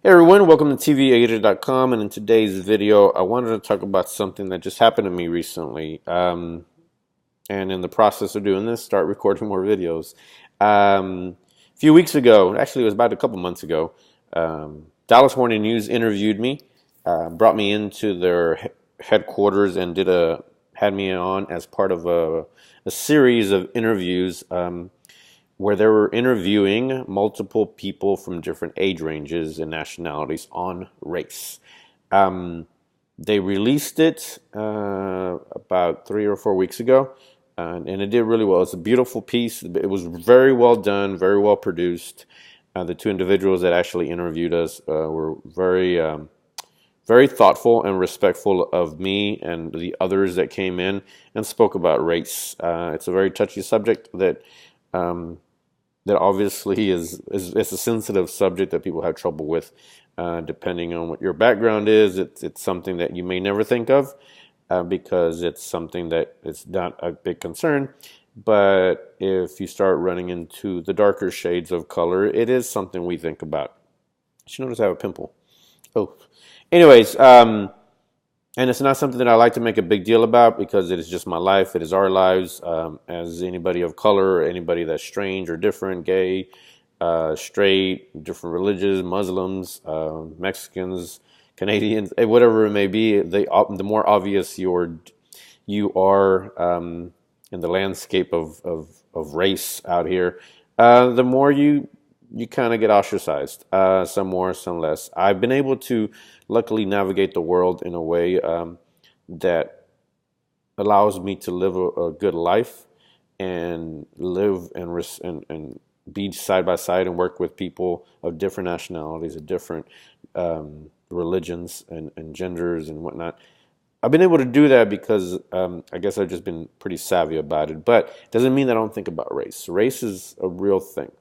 Hey everyone, welcome to TVAgent.com, and in today's video I wanted to talk about something that just happened to me recently, and in the process of doing this, start recording more videos. A few weeks ago, actually it was about a couple months ago, Dallas Morning News interviewed me, brought me into their headquarters and had me on as part of a series of interviews, where they were interviewing multiple people from different age ranges and nationalities on race. Um, they released it about 3 or 4 weeks ago, and it did really well. It's a beautiful piece. It was very well done, very well produced. The two individuals that actually interviewed us were very thoughtful and respectful of me and the others that came in and spoke about race. It's a very touchy subject um, that obviously is it's a sensitive subject that people have trouble with, depending on what your background is. It's something that you may never think of, because it's something that it's not a big concern. But if you start running into the darker shades of color, it is something we think about. Did you notice I have a pimple? Oh, anyways, and it's not something that I like to make a big deal about because it is just my life. It is our lives, as anybody of color, or anybody that's strange or different, gay, straight, different religions, Muslims, Mexicans, Canadians, whatever it may be. The more obvious you are in the landscape of race out here, the more you kind of get ostracized, some more, some less. I've been able to luckily navigate the world in a way that allows me to live a good life and live and be side by side and work with people of different nationalities, of different religions and genders and whatnot. I've been able to do that because I guess I've just been pretty savvy about it, but it doesn't mean that I don't think about race. Race is a real thing.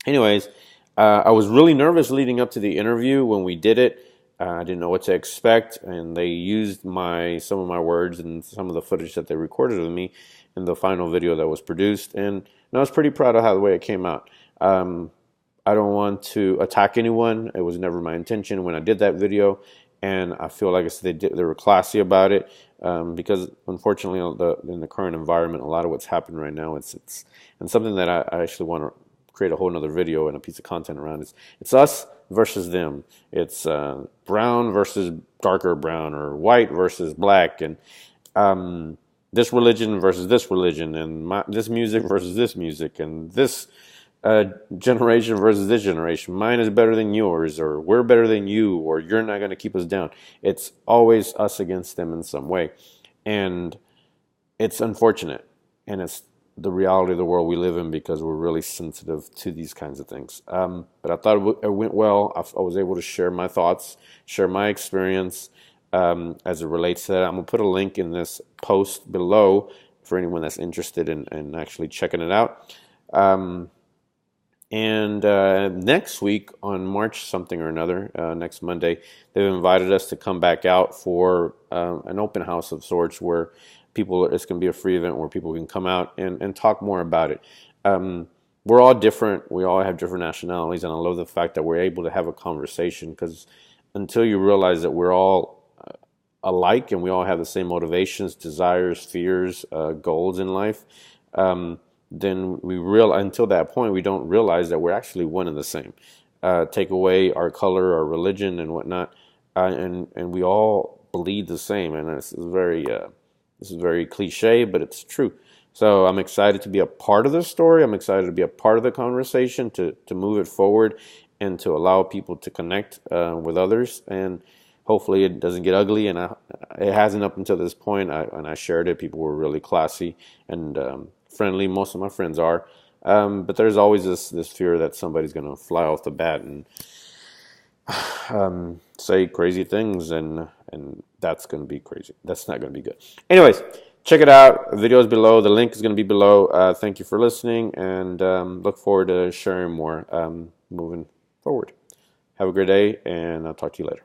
Anyways, I was really nervous leading up to the interview when we did it. I didn't know what to expect, and they used some of my words and some of the footage that they recorded of me in the final video that was produced, and I was pretty proud of how the way it came out. I don't want to attack anyone. It was never my intention when I did that video, and I feel like they were classy about it, because unfortunately, in the current environment, a lot of what's happened right now, it's and something that I actually want to create a whole nother video and a piece of content around. It's us versus them. It's brown versus darker brown, or white versus black, and this religion versus this religion, and this music versus this music, and this generation versus this generation. Mine is better than yours, or we're better than you, or you're not going to keep us down. It's always us against them in some way, and it's unfortunate, and it's the reality of the world we live in because we're really sensitive to these kinds of things. But I thought it went well. I was able to share my thoughts, share my experience as it relates to that. I'm going to put a link in this post below for anyone that's interested in actually checking it out. And next week on March something or another, next Monday, they've invited us to come back out for an open house of sorts where it's going to be a free event where people can come out and talk more about it. We're all different. We all have different nationalities, and I love the fact that we're able to have a conversation, because until you realize that we're all alike and we all have the same motivations, desires, fears, goals in life, then until that point, we don't realize that we're actually one and the same. Take away our color, our religion, and whatnot, and we all bleed the same. And this is very cliche, but it's true. So I'm excited to be a part of the story. I'm excited to be a part of the conversation, to move it forward, and to allow people to connect with others. And hopefully it doesn't get ugly. And it hasn't up until this point. When I shared it, people were really classy and friendly. Most of my friends are. But there's always this fear that somebody's going to fly off the bat and say crazy things, and that's going to be crazy. That's not going to be good. Anyways, check it out. The video is below. The link is going to be below. Thank you for listening, and look forward to sharing more moving forward. Have a great day, and I'll talk to you later.